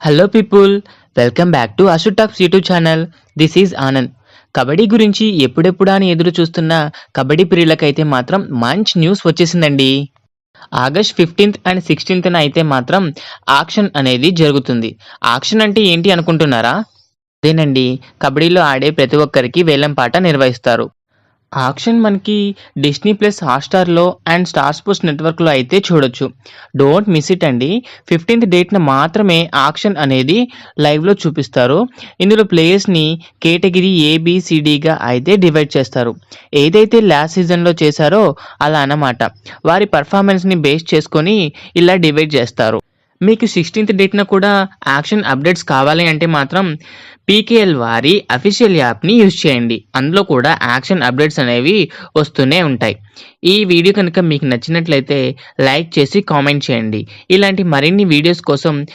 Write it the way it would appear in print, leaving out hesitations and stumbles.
Hello people, welcome back to Ashu talks YouTube channel. This is Anand. Kabaddi గురించి ఎప్పుడెప్పుడా అని ఎదురు చూస్తున్న కబడ్డీ ప్రియులకైతే మాత్రం మంచి న్యూస్ వచ్చేసిందండి. ఆగస్ట్ 15th అండ్ 16th అయితే మాత్రం ఆక్షన్ అనేది జరుగుతుంది. ఆక్షన్ అంటే ఏంటి అనుకుంటున్నారా? అదేనండి, కబడ్డీలో ఆడే ప్రతి ఒక్కరికి వేలం పాట నిర్వహిస్తారు. ఆక్షన్ మనకి డిస్నీ ప్లస్ హాట్‌స్టార్‌లో అండ్ స్టార్ స్పోర్ట్స్ నెట్వర్క్‌లో అయితే చూడొచ్చు. డోంట్ మిస్ ఇట్ అండి. 15th డేట్‌న మాత్రమే ఆక్షన్ అనేది లైవ్‌లో చూపిస్తారు. ఇందులో ప్లేయర్స్‌ని కేటగిరీ ఏబీసీడీగా అయితే డివైడ్ చేస్తారు. ఏదైతే లాస్ట్ సీజన్‌లో చేశారో అలా అన్నమాట. వారి పెర్ఫార్మన్స్‌ని బేస్ చేసుకొని ఇలా డివైడ్ చేస్తారు. మీకు 16th డేట్‌న కూడా యాక్షన్ అప్డేట్స్ కావాలి అంటే మాత్రం పీకేఎల్ వారి అఫీషియల్ యాప్‌ని యూజ్ చేయండి. అందులో కూడా యాక్షన్ అప్డేట్స్ అనేవి వస్తూనే ఉంటాయి. ఈ వీడియో కనుక మీకు నచ్చినట్లయితే లైక్ చేసి కామెంట్ చేయండి. ఇలాంటి మరిన్ని వీడియోస్ కోసం